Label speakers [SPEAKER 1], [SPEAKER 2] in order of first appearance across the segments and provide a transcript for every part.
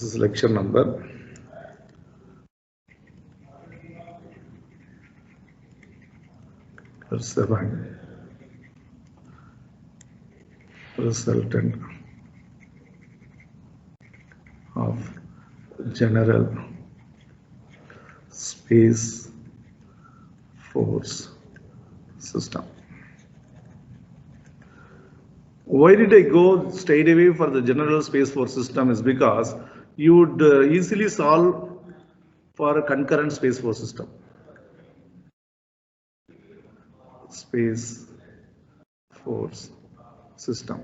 [SPEAKER 1] This is lecture number 7. Resultant of general space force system. Why did I go straight away for the general space force system is because you would easily solve for a concurrent space force system. Space force system.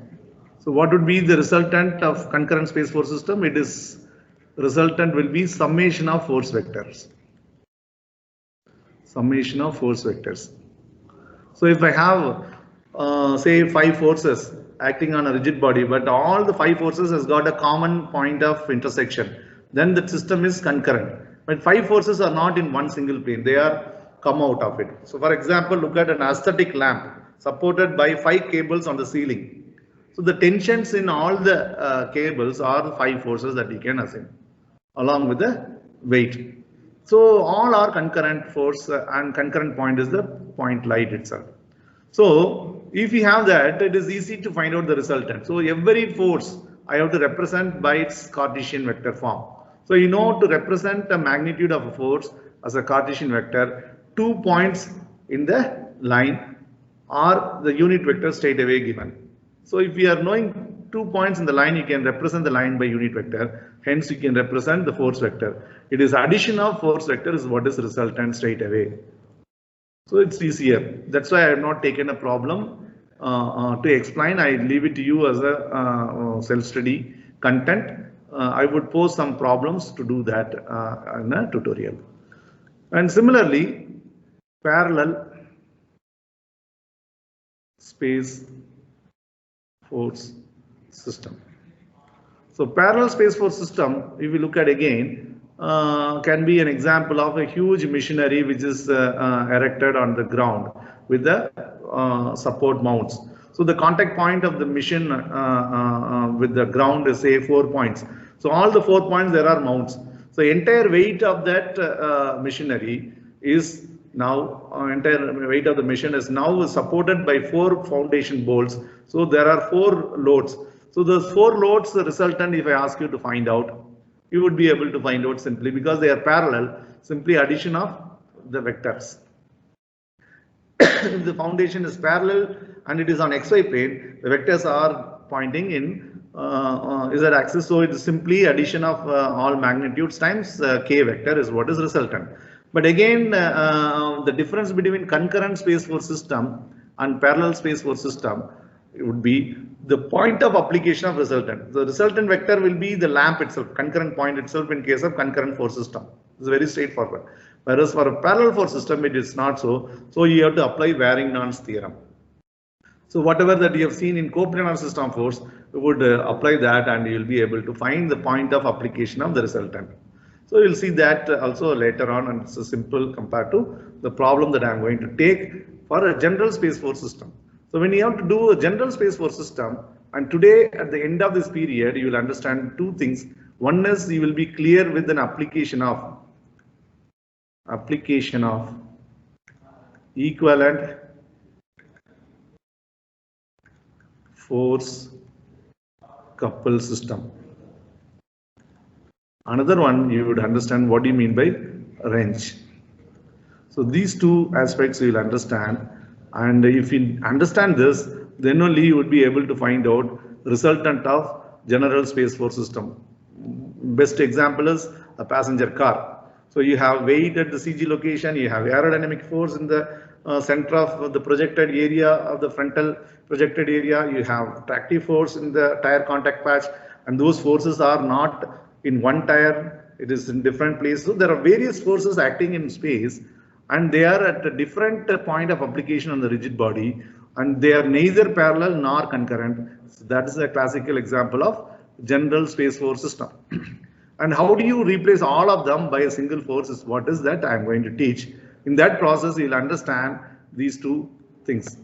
[SPEAKER 1] So what would be the resultant of concurrent space force system? It is resultant will be summation of force vectors. Summation of force vectors. So if I have say 5 forces acting on a rigid body, but all the 5 forces has got a common point of intersection, then the system is concurrent. But 5 forces are not in one single plane, they are come out of it. So for example, look at an aesthetic lamp supported by 5 cables on the ceiling. So the tensions in all the cables are the 5 forces that you can assign along with the weight. So all are concurrent force and concurrent point is the point light itself. So if you have that, it is easy to find out the resultant. So every force I have to represent by its Cartesian vector form. So you know, to represent the magnitude of a force as a Cartesian vector, 2 points in the line are the unit vector straight away given. So if we are knowing 2 points in the line, you can represent the line by unit vector. Hence you can represent the force vector. It is addition of force vector is what is resultant straight away. So it's easier. That's why I have not taken a problem to explain. I leave it to you as a self-study content. I would pose some problems to do that in a tutorial. And similarly, parallel space force system. So parallel space force system, if you look at again, can be an example of a huge machinery which is erected on the ground with the support mounts. So the contact point of the machine with the ground is say 4 points. So all the 4 points there are mounts. So entire weight of that machinery is now entire weight of the machine is now supported by 4 foundation bolts. So there are 4 loads. So those 4 loads, the resultant, if I ask you to find out, you would be able to find out simply because they are parallel, simply addition of the vectors. If the foundation is parallel and it is on XY plane, the vectors are pointing in Z axis. So it is simply addition of all magnitudes times K vector is what is resultant. But again, the difference between concurrent space force system and parallel space force system would be the point of application of resultant. The resultant vector will be the lamp itself, concurrent point itself in case of concurrent force system. It's very straightforward. Whereas for a parallel force system, it is not so. So you have to apply Waring-Nernst theorem. So whatever that you have seen in coplanar system force, you would apply that and you will be able to find the point of application of the resultant. So you'll see that also later on, and it's a simple compared to the problem that I'm going to take for a general space force system. So when you have to do a general space force system, and today at the end of this period, you will understand 2 things. One is you will be clear with an application of equivalent force couple system. Another one, you would understand what do you mean by wrench. So these 2 aspects you will understand, and if you understand this, then only you would be able to find out resultant of general space force system. Best example is a passenger car. So you have weight at the CG location, you have aerodynamic force in the center of the projected area of the frontal projected area, you have tractive force in the tire contact patch, and those forces are not in one tire, it is in different places. So there are various forces acting in space, and they are at a different point of application on the rigid body, and they are neither parallel nor concurrent. So that is a classical example of general space force system. And how do you replace all of them by a single force is what is that I am going to teach. In that process, you will understand these 2 things.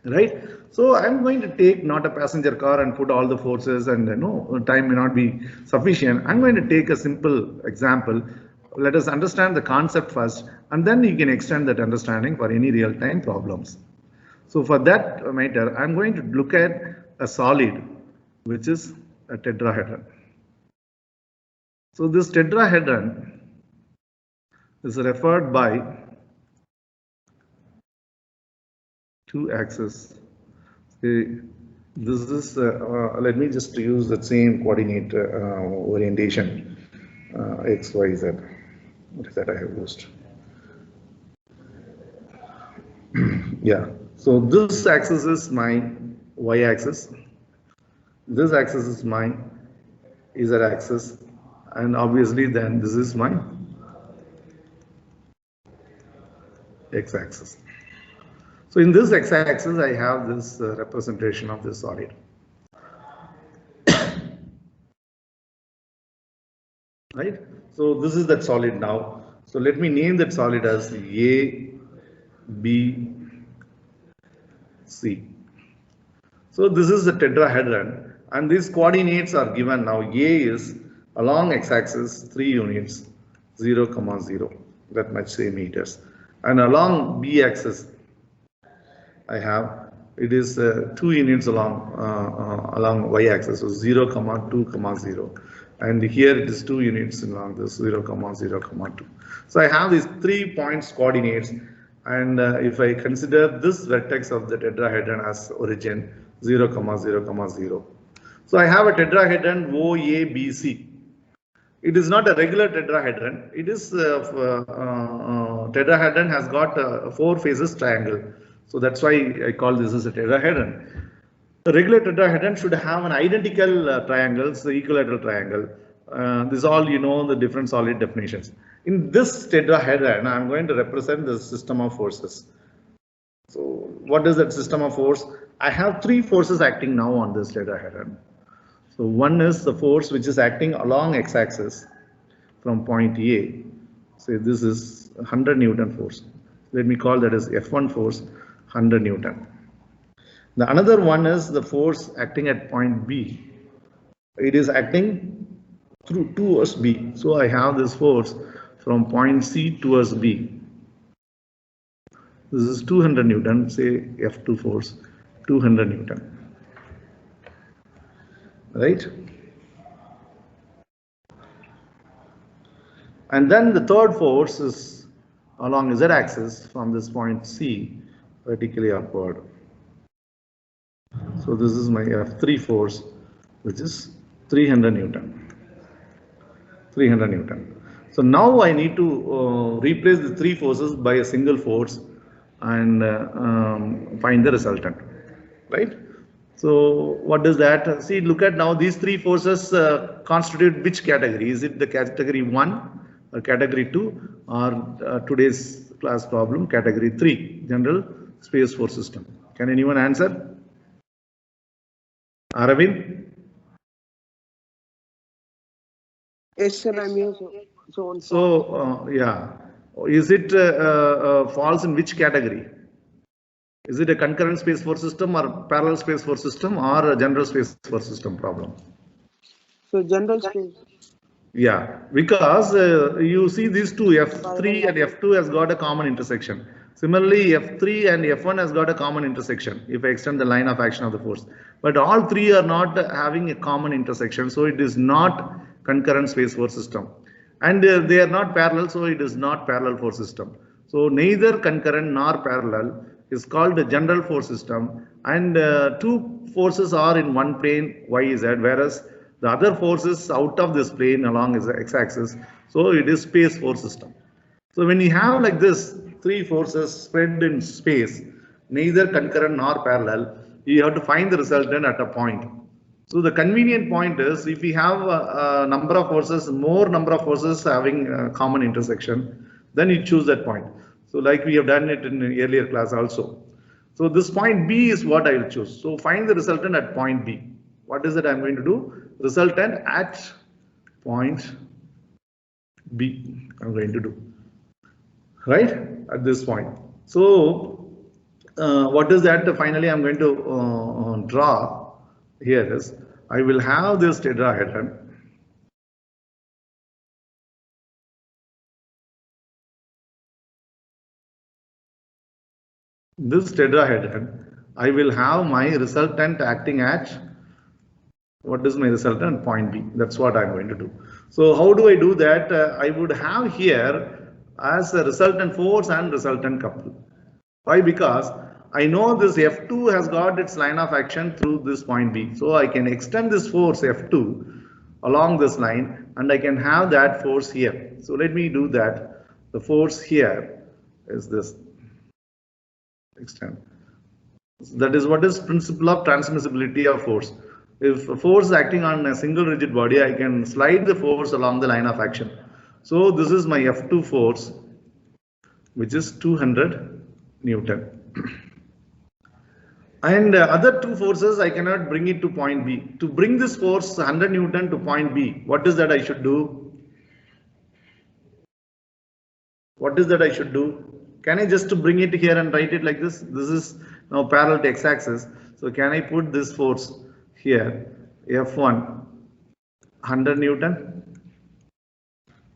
[SPEAKER 1] Right? So I'm going to take not a passenger car and put all the forces, and time may not be sufficient. I'm going to take a simple example. Let us understand the concept first, and then you can extend that understanding for any real-time problems. So for that matter, I'm going to look at a solid, which is a tetrahedron. So this tetrahedron is referred by two axes. This is, let me just use the same coordinate orientation, X, Y, Z. What is that I have used? Yeah, so this axis is my Y axis. This axis is my Z axis. And obviously then this is my X axis. So in this X axis, I have this representation of this solid. Right? So this is that solid now. So let me name that solid as A, B, C. So this is the tetrahedron, and these coordinates are given now. A is along x-axis 3 units, 0, 0, that much say meters, and along b-axis I have it is 2 units along y-axis, so 0, 2, 0, and here it is 2 units along this 0, 0, 2. So I have these 3 points coordinates, and if I consider this vertex of the tetrahedron as origin 0, 0, 0. So I have a tetrahedron OABC. It is not a regular tetrahedron. It is tetrahedron has got 4 faces triangle. So that's why I call this as a tetrahedron. The regular tetrahedron should have an identical triangles, the equilateral triangle. This is all you know the different solid definitions. In this tetrahedron, I am going to represent the system of forces. So what is that system of force? I have 3 forces acting now on this tetrahedron. So one is the force which is acting along x-axis from point A. Say this is 100 Newton force. Let me call that as F1 force, 100 Newton. The another one is the force acting at point B. It is acting towards B. So I have this force from point C towards B. This is 200 Newton, say F2 force, 200 Newton. Right? And then the third force is along Z axis from this point C vertically upward. So this is my F3 force, which is 300 Newton. 300 Newton. So now I need to replace the 3 forces by a single force and find the resultant, right? So what does that? See, look at now these 3 forces constitute which category? Is it the category 1 or category 2 or today's class problem category 3, general space force system? Can anyone answer? Aravind?
[SPEAKER 2] Yes, sir, I'm here.
[SPEAKER 1] So yeah, is it falls in which category? Is it a concurrent space force system or parallel space force system or a general space force system problem?
[SPEAKER 2] So general space.
[SPEAKER 1] Yeah, because you see these two, F3 and F2 has got a common intersection. Similarly, F3 and F1 has got a common intersection if I extend the line of action of the force. But all 3 are not having a common intersection, so it is not concurrent space force system. And they are not parallel, so it is not parallel force system. So neither concurrent nor parallel is called a general force system, and 2 forces are in one plane, Y, Z, whereas the other forces out of this plane along its x-axis, so it is space force system. So when you have like this 3 forces spread in space, neither concurrent nor parallel, you have to find the resultant at a point. So the convenient point is if we have a number of forces, more number of forces having a common intersection, then you choose that point. So like we have done it in an earlier class also. So this point B is what I will choose. So find the resultant at point B. What is it I'm going to do? Resultant at point B I'm going to do. Right? At this point. So what is that? Finally, I'm going to draw here is I will have this tetrahedron. This tetrahedron, I will have my resultant acting at, what is my resultant? Point B. That's what I'm going to do. So how do I do that? I would have here as a resultant force and resultant couple. Why? Because I know this F2 has got its line of action through this point B. So I can extend this force F2 along this line and I can have that force here. So let me do that. The force here is this. Extend. That is what is principle of transmissibility of force. If a force is acting on a single rigid body, I can slide the force along the line of action. So this is my F2 force, which is 200 Newton. And other two forces, I cannot bring it to point B. To bring this force 100 Newton to point B, what is that I should do? What is that I should do? Can I just bring it here and write it like this? This is now parallel to x-axis. So can I put this force here, F1, 100 Newton,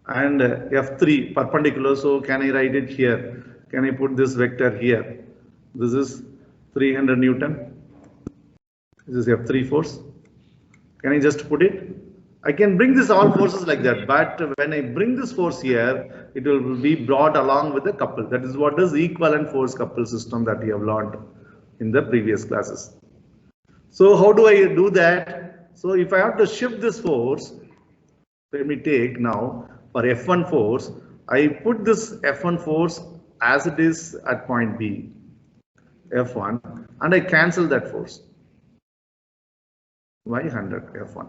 [SPEAKER 1] and F3 perpendicular. So can I write it here? Can I put this vector here? This is 300 Newton. This is F3 force. Can I just put it? I can bring this all forces like that, but when I bring this force here, it will be brought along with a couple. That is what is equivalent force couple system that we have learned in the previous classes. So how do I do that? So if I have to shift this force, let me take now for F1 force, I put this F1 force as it is at point B, F1, and I cancel that force by 100 F1.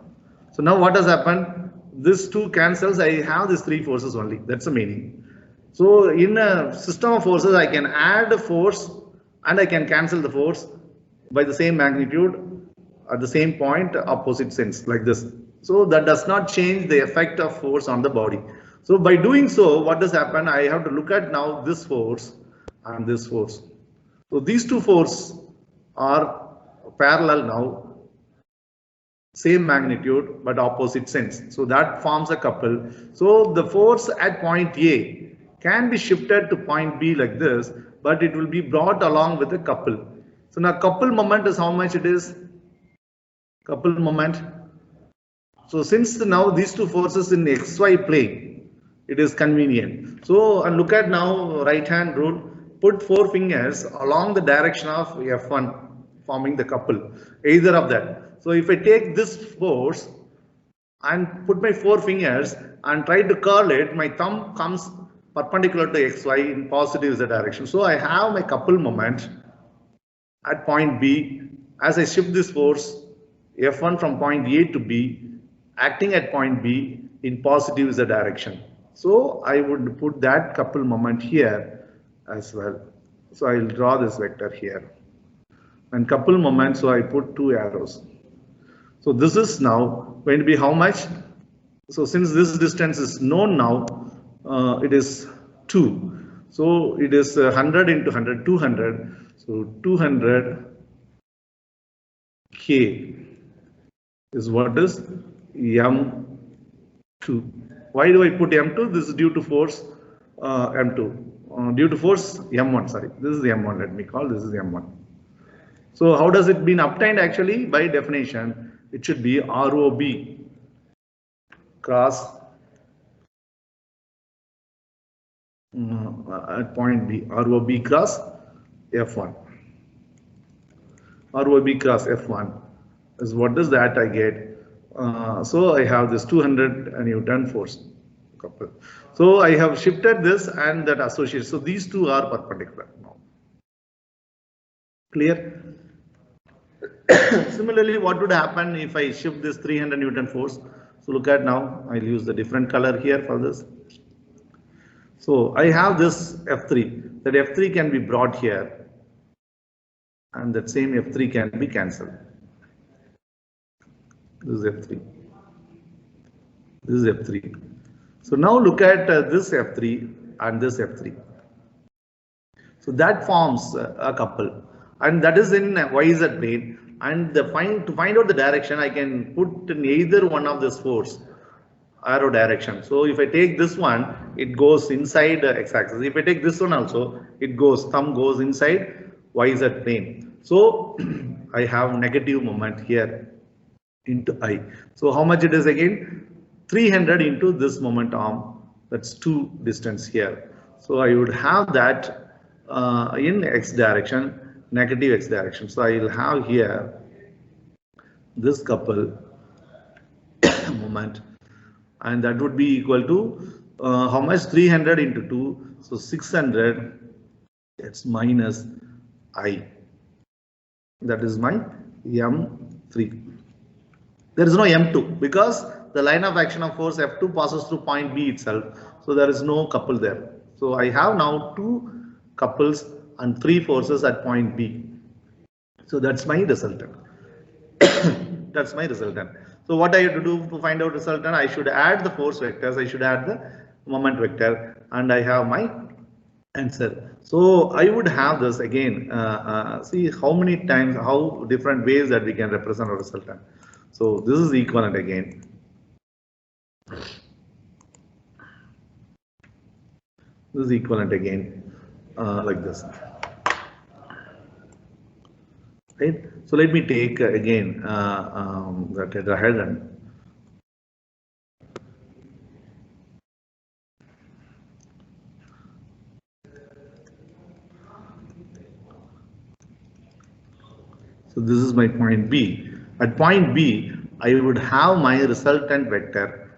[SPEAKER 1] So now what has happened? This 2 cancels, I have these 3 forces only. That's the meaning. So in a system of forces, I can add a force and I can cancel the force by the same magnitude at the same point, opposite sense, like this. So that does not change the effect of force on the body. So by doing so, what does happen? I have to look at now this force and this force. So these 2 forces are parallel now. Same magnitude but opposite sense. So that forms a couple. So the force at point A can be shifted to point B like this, but it will be brought along with a couple. So now couple moment is how much it is? Couple moment. So since now these 2 forces in XY plane, it is convenient. So and look at now right hand rule. Put 4 fingers along the direction of F1 forming the couple. Either of that. So if I take this force and put my 4 fingers and try to curl it, my thumb comes perpendicular to XY in positive Z direction. So I have my couple moment at point B as I shift this force F1 from point A to B, acting at point B in positive Z direction. So I would put that couple moment here as well. So I will draw this vector here. And couple moment, so I put 2 arrows. So this is now going to be how much? So since this distance is known now, it is 2. So it is 100 into 100, 200. So 200 K is what is M2. Why do I put M2? This is due to force M2. Due to force M1, sorry. This is M1, let me call this is M1. So how does it been obtained actually? By definition, it should be ROB cross at point B, ROB cross F1. ROB cross F1 is what is that I get. So I have this 200 Newton force couple. So I have shifted this and that associated. So these 2 are perpendicular now. Clear? Similarly, what would happen if I shift this 300 Newton force? So look at now, I'll use the different color here for this. So I have this F3, that F3 can be brought here and that same F3 can be cancelled. This is F3. This is F3. So now look at this F3 and this F3. So that forms a couple, and that is in YZ plane. And to find out the direction, I can put in either one of this force arrow direction. So if I take this one, it goes inside x-axis. If I take this one also, it goes, thumb goes inside YZ plane. So I have negative moment here into I. So how much it is again? 300 into this moment arm. That's 2 distance here. So I would have that in x direction, negative x direction. So I will have here this couple moment, and that would be equal to how much? 300 into 2. So 600. It's minus I. That is my M3. There is no M2 because the line of action of force F2 passes through point B itself. So there is no couple there. So I have now 2 couples and 3 forces at point B. So that's my resultant. That's my resultant. So what I have to do to find out resultant? I should add the force vectors. I should add the moment vector, and I have my answer. So I would have this again. See how many times, how different ways that we can represent a resultant. So this is equivalent again. This is equivalent again, like this. Right. So let me take again the tetrahedron. So this is my point B. At point B, I would have my resultant vector,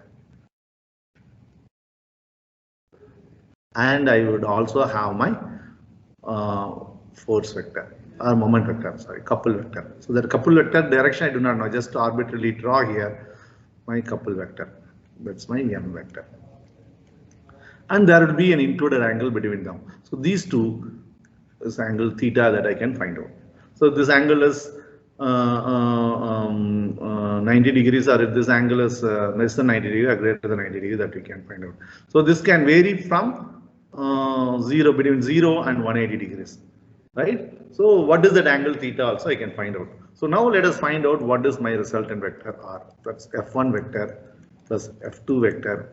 [SPEAKER 1] and I would also have my force vector or moment vector, sorry, couple vector. So that couple vector direction I do not know, just arbitrarily draw here my couple vector. That's my M vector. And there would be an included angle between them. So these two is angle theta that I can find out. So this angle is 90 degrees, or if this angle is less than 90 degrees or greater than 90 degrees, that we can find out. So this can vary from between 0 and 180 degrees, right? So what is that angle theta also I can find out. So now let us find out what is my resultant vector R. That's F1 vector plus F2 vector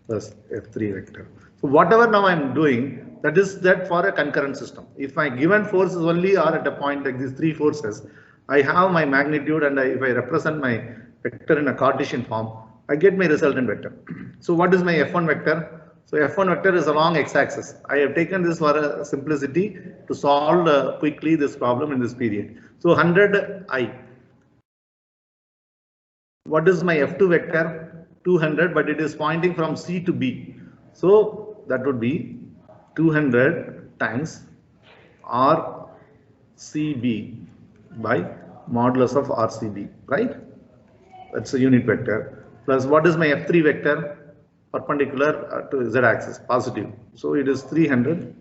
[SPEAKER 1] plus F3 vector. So whatever now I'm doing, that is that for a concurrent system. If my given force is only are at a point like these 3 forces, I have my magnitude, and if I represent my vector in a Cartesian form, I get my resultant vector. So what is my F1 vector? So F1 vector is along x-axis. I have taken this for a simplicity to solve quickly this problem in this period. So 100 I. What is my F2 vector? 200, but it is pointing from C to B. So that would be 200 times RCB by modulus of RCB, right? That's a unit vector. Plus what is my F3 vector? Perpendicular to Z axis, positive. So it is 300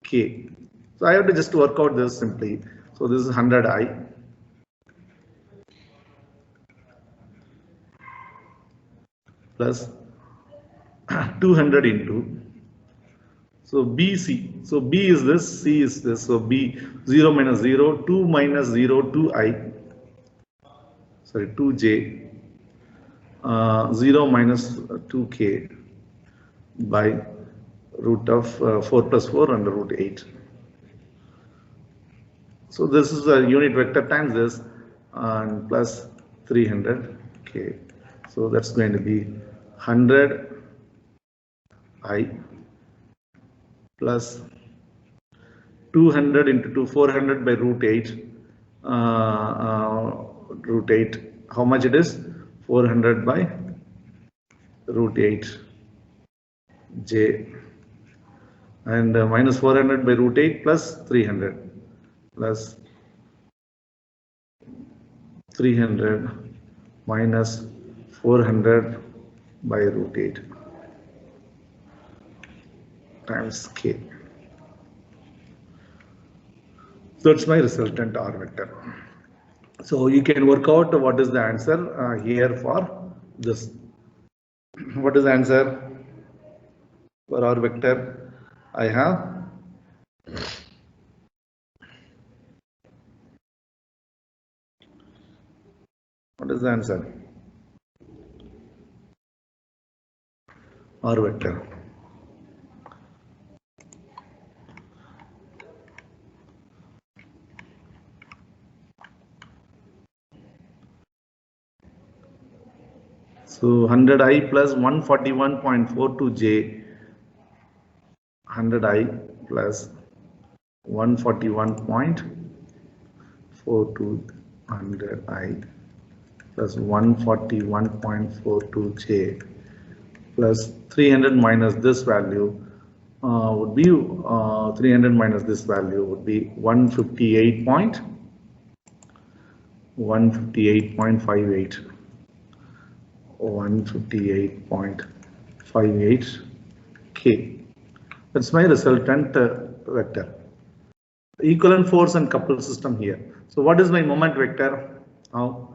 [SPEAKER 1] K. So I have to just work out this simply. So this is 100 I. Plus 200 into, so BC, so B is this, C is this, so B 0 minus 0, 2 minus 0, 2I, sorry 2J, 0 minus 2K by root of 4 plus 4 under root 8. So this is a unit vector times this, and plus 300K. So that's going to be 100 I plus 200 into 2, 400 by root 8. Root 8. How much it is? 400 by root 8 J, and minus 400 by root 8 plus 300 plus 300 minus 400 by root 8 times K. So that's my resultant R vector. So you can work out what is the answer here for this. What is the answer for R vector? I have is the answer? R vector. So 100i plus 141.42j, 100i plus 141.42, 100i plus 141.42j plus 300 minus this value would be 300 minus this value would be 158.58. 158.58 K. That's my resultant vector. Equivalent force and couple system here. So what is my moment vector? Now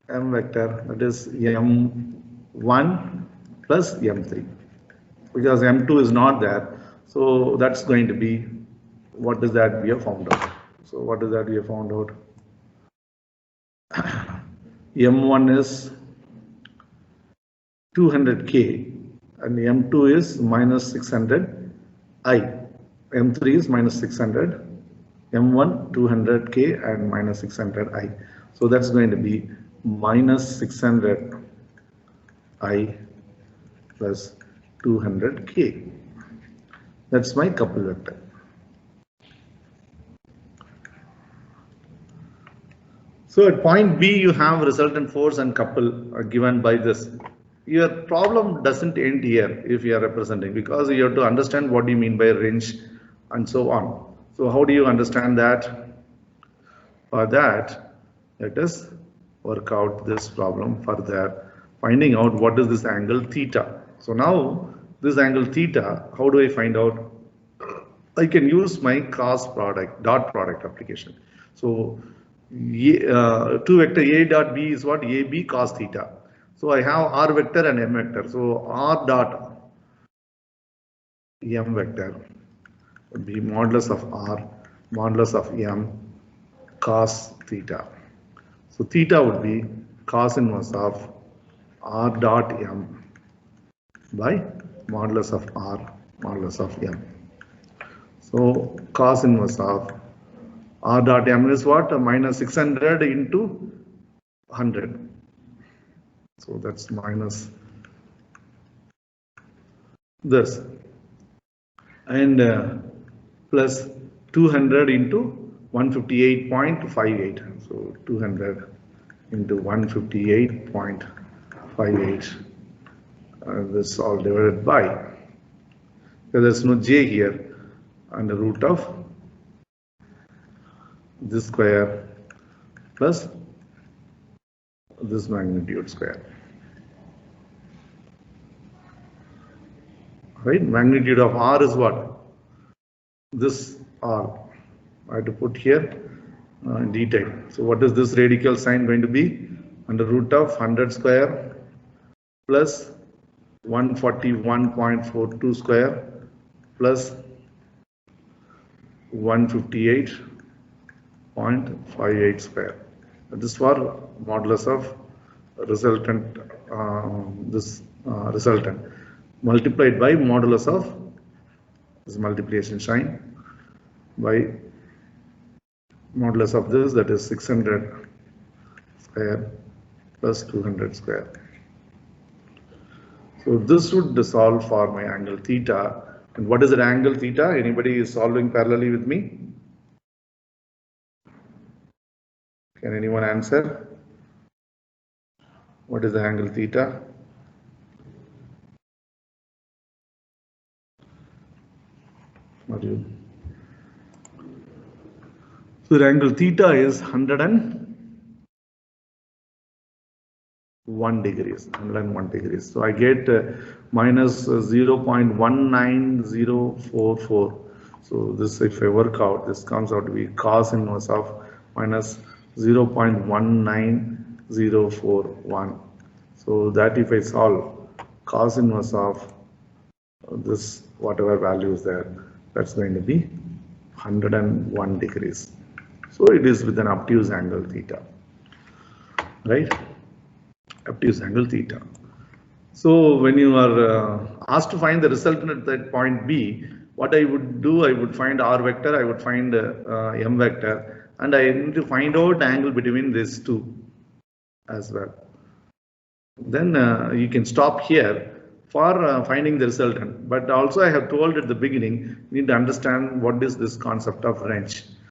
[SPEAKER 1] M vector, that is M1 plus M3, because M2 is not there. So that's going to be, what is that we have found out? So what is that we have found out? M1 is 200K and M2 is minus 600I. M3 is minus 600, M1 200K and minus 600I. So that's going to be minus 600I plus 200K. That's my couple vector. So at point B, you have resultant force and couple given by this. Your problem doesn't end here if you are representing, because you have to understand what do you mean by range and so on. So how do you understand that? For that, let us work out this problem further, finding out what is this angle theta. So now this angle theta, how do I find out? I can use my cross product, dot product application. So two vector A dot B is what? AB cos theta. So I have R vector and M vector. So R dot M vector would be modulus of R, modulus of M cos theta. So theta would be cos inverse of R dot M by modulus of R, modulus of M. So cos inverse of R dot M is what? Minus 600 into 100. So that's minus this, and plus 200 into 158.58. So 200 into 158.58. This all divided by, because there's no j here, and the root of this square plus this magnitude square. Right? Magnitude of R is what? This R. I have to put here in detail. So what is this radical sign going to be? Under root of 100 square plus 141.42 square plus 158.58 square. This is for modulus of resultant, resultant multiplied by modulus of this multiplication sign by modulus of this, that is 600 square plus 200 square. So this would solve for my angle theta. And what is that angle theta? Anybody is solving parallelly with me? Can anyone answer? What is the angle theta? So the angle theta is 101 degrees. 101 degrees. So I get minus 0.19044. So this, if I work out, this comes out to be cos inverse of minus 0.19041. So that if I solve cos inverse of this, whatever value is there, that's going to be 101 degrees. So it is with an obtuse angle theta. right? I have to use angle theta. So when you are asked to find the resultant at that point B, what I would do, I would find R vector, I would find M vector, and I need to find out the angle between these two as well. Then you can stop here for finding the resultant. But also I have told at the beginning, you need to understand what is this concept of wrench.